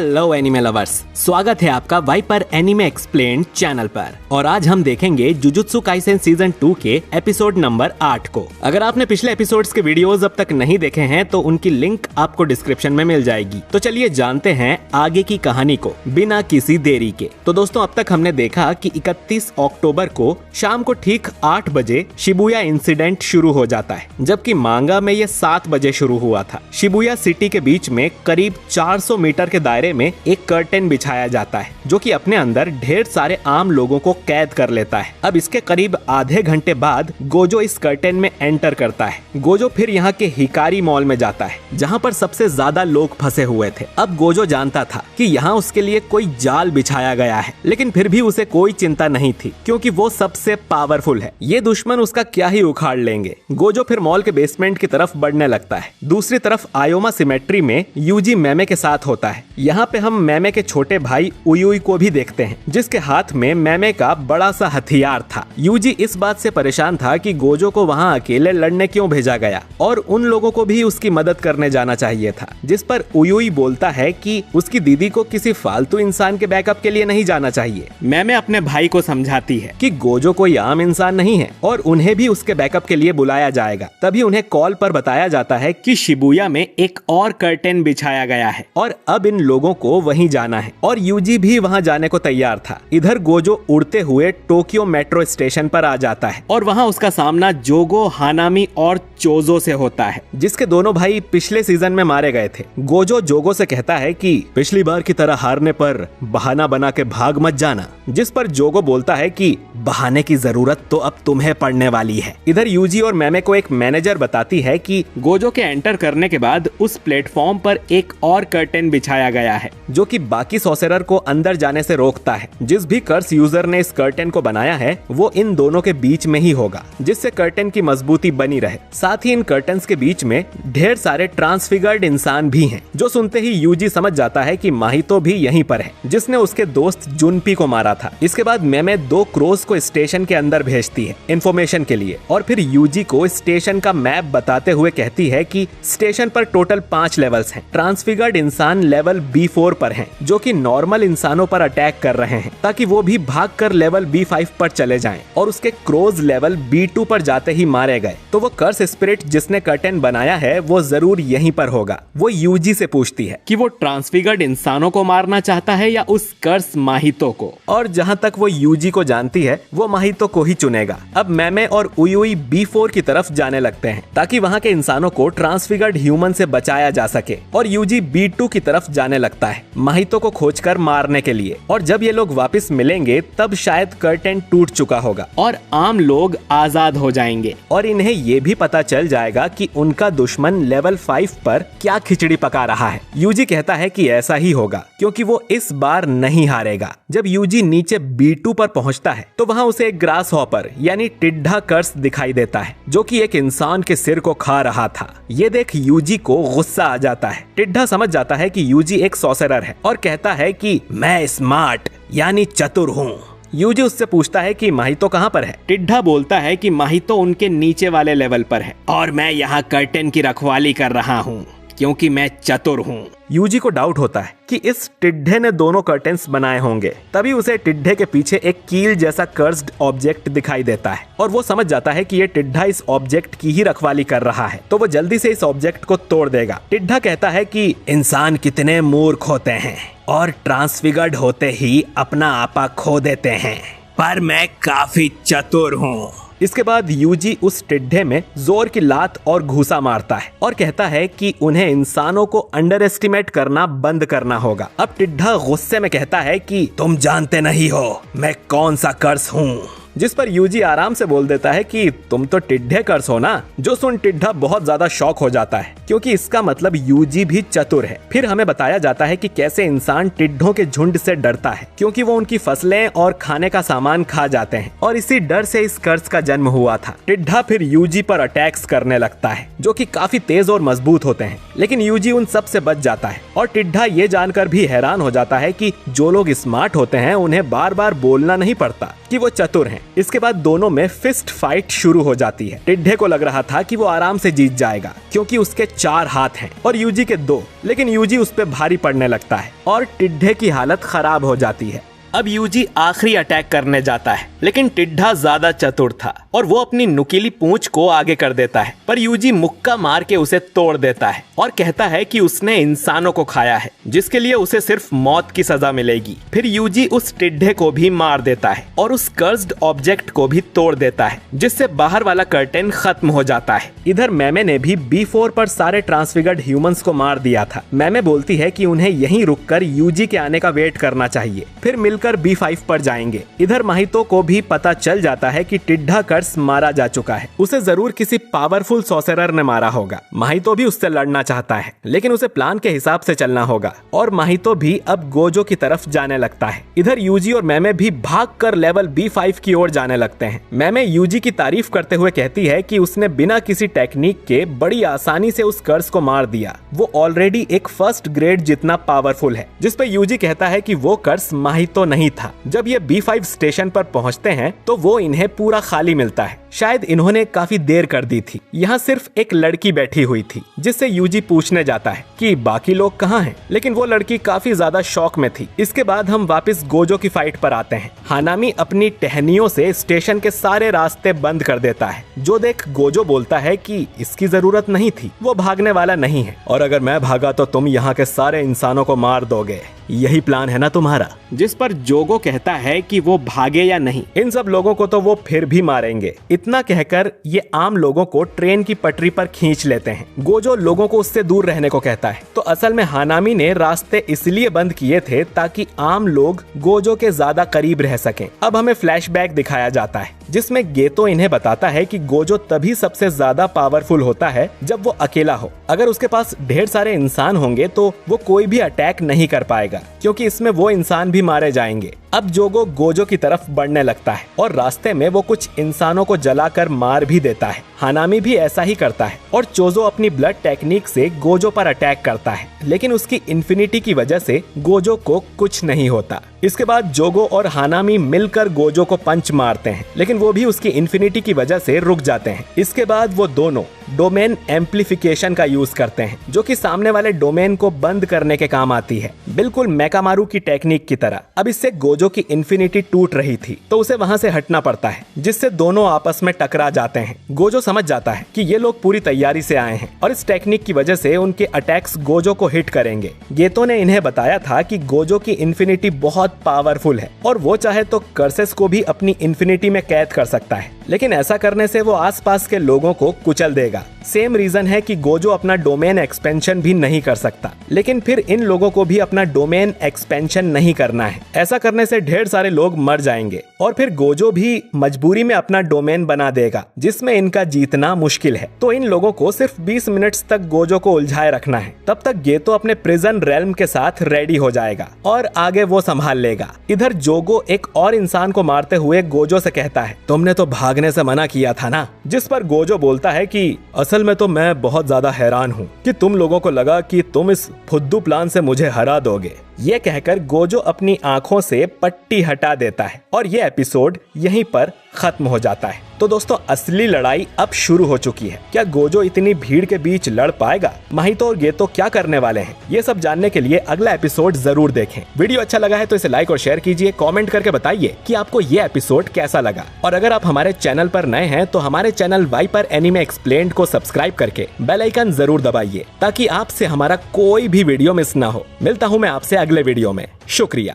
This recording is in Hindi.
हेलो एनिमे लवर्स, स्वागत है आपका वाइपर एनिमे एक्सप्लेन्ड चैनल पर। और आज हम देखेंगे जुजुत्सु काइसेन सीजन 2 के एपिसोड नंबर 8 को। अगर आपने पिछले एपिसोड्स के वीडियोस अब तक नहीं देखे हैं तो उनकी लिंक आपको डिस्क्रिप्शन में मिल जाएगी। तो चलिए जानते हैं आगे की कहानी को बिना किसी देरी के। तो दोस्तों, अब तक हमने देखा कि 31 अक्टूबर को शाम को ठीक 8 बजे शिबुया इंसिडेंट शुरू हो जाता है, जबकि मांगा में ये 7 बजे शुरू हुआ था। शिबुया सिटी के बीच में करीब 400 मीटर के दायरे में एक कर्टेन बिछाया जाता है, जो कि अपने अंदर ढेर सारे आम लोगों को कैद कर लेता है। अब इसके करीब आधे घंटे बाद गोजो इस कर्टेन में एंटर करता है। गोजो फिर यहाँ के हिकारी मॉल में जाता है, जहाँ पर सबसे ज्यादा लोग फंसे हुए थे। अब गोजो जानता था कि यहाँ उसके लिए कोई जाल बिछाया गया है, लेकिन फिर भी उसे कोई चिंता नहीं थी, क्योंकि वो सबसे पावरफुल है। ये दुश्मन उसका क्या ही उखाड़ लेंगे। गोजो फिर मॉल के बेसमेंट की तरफ बढ़ने लगता है। दूसरी तरफ आयोमा सिमेट्री में यूजी मैमे के साथ होता है। यहाँ पे हम मैमे के छोटे भाई उयुई को भी देखते हैं, जिसके हाथ में मैमे का बड़ा सा हथियार था। यूजी इस बात से परेशान था कि गोजो को वहाँ अकेले लड़ने क्यों भेजा गया, और उन लोगों को भी उसकी मदद करने जाना चाहिए था। जिस पर उयुई बोलता है कि उसकी दीदी को किसी फालतू इंसान के बैकअप के लिए नहीं जाना चाहिए। मैमे अपने भाई को समझाती है कि गोजो कोई आम इंसान नहीं है और उन्हें भी उसके बैकअप के लिए बुलाया जाएगा। तभी उन्हें कॉल पर बताया जाता है कि शिबुया में एक और कर्टेन बिछाया गया है और अब इन लोगों को वहीं जाना है, और यूजी भी वहां जाने को तैयार था। इधर गोजो उड़ते हुए टोक्यो मेट्रो स्टेशन पर आ जाता है और वहां उसका सामना जोगो, हानामी और चोजो से होता है, जिसके दोनों भाई पिछले सीजन में मारे गए थे। गोजो जोगो से कहता है कि पिछली बार की तरह हारने पर बहाना बना के भाग मत जाना, जिस पर जोगो बोलता है कि बहाने की जरूरत तो अब तुम्हें पड़ने वाली है। इधर यूजी और मैमे को एक मैनेजर बताती है कि गोजो के एंटर करने के बाद उस प्लेटफॉर्म पर एक और कर्टेन बिछाया गया है, जो कि बाकी सॉर्सरर को अंदर जाने से रोकता है। जिस भी कर्स यूजर ने इस कर्टेन को बनाया है वो इन दोनों के बीच में ही होगा, जिससे कर्टेन की मजबूती बनी रहे। साथ ही इन कर्टेन्स के बीच में ढेर सारे ट्रांसफिगर्ड इंसान भी हैं, जो सुनते ही यूजी समझ जाता है कि माहितो भी यहीं पर है, जिसने उसके दोस्त जुनपी को मारा था। इसके बाद मैमे 2 क्रोस को स्टेशन के अंदर भेजती है इन्फॉर्मेशन के लिए, और फिर यूजी को स्टेशन का मैप बताते हुए कहती है कि स्टेशन पर टोटल 5 लेवल्स हैं। ट्रांसफिगर्ड इंसान लेवल B4 पर हैं, जो कि नॉर्मल इंसानों पर अटैक कर रहे हैं, ताकि वो भी भागकर लेवल B5 पर चले जाएं, और उसके क्रोज लेवल B2 पर जाते ही मारे गए। तो वो कर्स स्पिरिट जिसने कर्टेन बनाया है वो जरूर यहीं पर होगा। वो यूजी से पूछती है कि वो ट्रांसफिगर्ड इंसानों को मारना चाहता है या उस कर्स माहितो को, और जहाँ तक वो यूजी को जानती है वो माहितो को ही चुनेगा। अब मैमे और उयुई B4 की तरफ जाने लगते हैं, ताकि वहाँ के इंसानों को ट्रांसफिगर्ड ह्यूमन से बचाया जा सके, और यूजी B2 की तरफ जाने लगता है माहितो को खोजकर मारने के लिए। और जब ये लोग वापस मिलेंगे तब शायद कर्टेन टूट चुका होगा और आम लोग आजाद हो जाएंगे, और इन्हें ये भी पता चल जाएगा कि उनका दुश्मन लेवल 5 पर क्या खिचड़ी पका रहा है। यूजी कहता है कि ऐसा ही होगा, क्योंकि वो इस बार नहीं हारेगा। जब यूजी नीचे B2 पर पहुंचता है तो वहां उसे एक ग्रास हॉपर यानी टिड्ढा कर्स दिखाई देता है, जो कि एक इंसान के सिर को खा रहा था। ये देख यूजी को गुस्सा आ जाता है। टिड्ढा समझ जाता है कि यूजी एक सॉर्सरर है और कहता है कि मैं स्मार्ट यानी चतुर हूँ। यूजी उससे पूछता है कि माहितो कहाँ पर है। टिड्ढा बोलता है कि माहितो उनके नीचे वाले लेवल पर है और मैं यहाँ कर्टेन की रखवाली कर रहा हूँ क्योंकि मैं चतुर हूँ। यूजी को डाउट होता है कि इस टिड्ढे ने दोनों कर्टेन्स बनाए होंगे। तभी उसे टिड्ढे के पीछे एक कील जैसा कर्स्ड ऑब्जेक्ट दिखाई देता है, और वो समझ जाता है कि ये टिड्ढा इस ऑब्जेक्ट की ही रखवाली कर रहा है, तो वो जल्दी से इस ऑब्जेक्ट को तोड़ देगा। टिड्ढा कहता है कि इंसान कितने मूर्ख होते हैं और ट्रांसफिगर्ड होते ही अपना आपा खो देते हैं, पर मैं काफी चतुर हूँ। इसके बाद यूजी उस टिड्ढे में जोर की लात और घूसा मारता है और कहता है कि उन्हें इंसानों को अंडर एस्टिमेट करना बंद करना होगा। अब टिड्ढा गुस्से में कहता है कि तुम जानते नहीं हो मैं कौन सा कर्स हूँ, जिस पर यूजी आराम से बोल देता है कि तुम तो टिड्ढे कर्स हो ना। जो सुन टिड्ढा बहुत ज्यादा शॉक हो जाता है, क्योंकि इसका मतलब यूजी भी चतुर है। फिर हमें बताया जाता है कि कैसे इंसान टिड्ढों के झुंड से डरता है, क्योंकि वो उनकी फसलें और खाने का सामान खा जाते हैं, और इसी डर से इस कर्स का जन्म हुआ था। टिड्ढा फिर यूजी पर अटैक्स करने लगता है, जो कि काफी तेज और मजबूत होते हैं, लेकिन यूजी उन सब से बच जाता है। और टिड्ढा ये जानकर भी हैरान हो जाता है कि जो लोग स्मार्ट होते हैं उन्हें बार बार बोलना नहीं पड़ता, कि वो चतुर हैं। इसके बाद दोनों में फिस्ट फाइट शुरू हो जाती है। टिड्ढे को लग रहा था कि वो आराम से जीत जाएगा क्योंकि उसके 4 हाथ हैं और यूजी के 2, लेकिन यूजी उस पे भारी पड़ने लगता है और टिड्ढे की हालत खराब हो जाती है। अब यूजी आखिरी अटैक करने जाता है, लेकिन टिड्ढा ज्यादा चतुर था और वो अपनी नुकीली पूंछ को आगे कर देता है, पर यूजी मुक्का मार के उसे तोड़ देता है और कहता है कि उसने इंसानों को खाया है, जिसके लिए उसे सिर्फ मौत की सजा मिलेगी। फिर यूजी उस टिड्ढे को भी मार देता है और उस कर्स्ड ऑब्जेक्ट को भी तोड़ देता है, जिससे बाहर वाला कर्टेन खत्म हो जाता है। इधर मैमे ने भी B4 पर सारे ट्रांसफिगर्ड ह्यूमंस को मार दिया था। मैमे बोलती है कि उन्हें यहीं रुककर यूजी के आने का वेट करना चाहिए, फिर मिलकर B5 पर जाएंगे। इधर माहितो को भी पता चल जाता है कि टिड्ढा कर्स मारा जा चुका है, उसे जरूर किसी पावरफुल सॉसेरर ने मारा होगा। माहितो भी उससे लड़ना चाहता है, लेकिन उसे प्लान के हिसाब से चलना होगा और माहितो भी अब गोजो की तरफ जाने लगता है। इधर यूजी और मैमे भी भागकर लेवल B5 की ओर जाने लगते हैं। मैमे यूजी की तारीफ करते हुए कहती है कि उसने बिना किसी टेक्निक के बड़ी आसानी से उस कर्स को मार दिया। वो ऑलरेडी एक फर्स्ट ग्रेड जितना पावरफुल है, जिस पे यूजी कहता है कि वो कर्स माहितो नहीं था। जब ये B5 स्टेशन पर पहुंचते हैं तो वो इन्हें पूरा खाली मिलता है। शायद इन्होंने काफी देर कर दी थी। यहाँ सिर्फ एक लड़की बैठी हुई थी, जिससे यूजी पूछने जाता है कि बाकी लोग कहाँ हैं, लेकिन वो लड़की काफी ज्यादा शॉक में थी। इसके बाद हम वापस गोजो की फाइट पर आते हैं। हानामी अपनी टहनियों से स्टेशन के सारे रास्ते बंद कर देता है, जो देख गोजो बोलता है कि इसकी जरूरत नहीं थी, वो भागने वाला नहीं है और अगर मैं भागा तो तुम यहाँ के सारे इंसानों को मार दोगे, यही प्लान है ना तुम्हारा। जिस पर जोगो कहता है कि वो भागे या नहीं, इन सब लोगों को तो वो फिर भी मारेंगे। इतना कहकर ये आम लोगों को ट्रेन की पटरी पर खींच लेते हैं। गोजो लोगों को उससे दूर रहने को कहता है, तो असल में हानामी ने रास्ते इसलिए बंद किए थे ताकि आम लोग गोजो के ज्यादा करीब रह सकें। अब हमें फ्लैशबैक दिखाया जाता है, जिसमें गेतो इन्हें बताता है कि गोजो तभी सबसे ज्यादा पावरफुल होता है जब वो अकेला हो। अगर उसके पास ढेर सारे इंसान होंगे तो वो कोई भी अटैक नहीं कर पाएगा, क्योंकि इसमें वो इंसान भी मारे जाएंगे। अब जोगो गोजो की तरफ बढ़ने लगता है और रास्ते में वो कुछ इंसानों को जलाकर मार भी देता है। हानामी भी ऐसा ही करता है और चोजो अपनी ब्लड टेक्निक से गोजो पर अटैक करता है, लेकिन उसकी इन्फिनिटी की वजह से गोजो को कुछ नहीं होता। इसके बाद जोगो और हानामी मिलकर गोजो को पंच मारते हैं, लेकिन वो भी उसकी इन्फिनिटी की वजह से रुक जाते हैं। इसके बाद वो दोनों डोमेन एम्प्लीफिकेशन का यूज करते हैं, जो कि सामने वाले डोमेन को बंद करने के काम आती है, बिल्कुल मेकामारू की टेक्निक की तरह। अब इससे गोजो की इन्फिनिटी टूट रही थी, तो उसे वहां से हटना पड़ता है, जिससे दोनों आपस में टकरा जाते हैं। गोजो समझ जाता है कि ये लोग पूरी तैयारी से आए हैं और इस टेक्निक की वजह से उनके अटैक्स गोजो को हिट करेंगे। गेतो ने इन्हें बताया था कि गोजो की इन्फिनिटी बहुत पावरफुल है और वो चाहे तो कर्सेस को भी अपनी इन्फिनिटी में कैद कर सकता है, लेकिन ऐसा करने से वो आसपास के लोगों को कुचल देगा। सेम रीजन है कि गोजो अपना डोमेन एक्सपेंशन भी नहीं कर सकता, लेकिन फिर इन लोगों को भी अपना डोमेन एक्सपेंशन नहीं करना है। ऐसा करने से ढेर सारे लोग मर जाएंगे और फिर गोजो भी मजबूरी में अपना डोमेन बना देगा, जिसमें इनका जीतना मुश्किल है। तो इन लोगों को सिर्फ 20 मिनट्स तक गोजो को उलझाए रखना है। तब तक गेतो अपने प्रिजन रेल्म के साथ रेडी हो जाएगा और आगे वो संभाल लेगा। इधर जोगो एक और इंसान को मारते हुए गोजो से कहता है, तुमने तो भागने से मना किया था ना। जिस पर गोजो बोलता है कि असल में तो मैं बहुत ज्यादा हैरान हूँ कि तुम लोगों को लगा कि तुम इस फुद्दू प्लान से मुझे हरा दोगे। ये कहकर गोजो अपनी आंखों से पट्टी हटा देता है और ये एपिसोड यहीं पर खत्म हो जाता है। तो दोस्तों, असली लड़ाई अब शुरू हो चुकी है। क्या गोजो इतनी भीड़ के बीच लड़ पाएगा? माहितो और गेतो क्या करने वाले हैं? ये सब जानने के लिए अगला एपिसोड जरूर देखें। वीडियो अच्छा लगा है तो इसे लाइक और शेयर कीजिए। कमेंट करके बताइए कि आपको ये एपिसोड कैसा लगा। और अगर आप हमारे चैनल पर नए हैं तो हमारे चैनल वाइपर एनीमे एक्सप्लेन्ड को सब्सक्राइब करके बेल आइकन जरूर दबाइए, ताकि आपसे हमारा कोई भी वीडियो मिस ना हो। मिलता हूँ मैं आपसे अगले वीडियो में। शुक्रिया।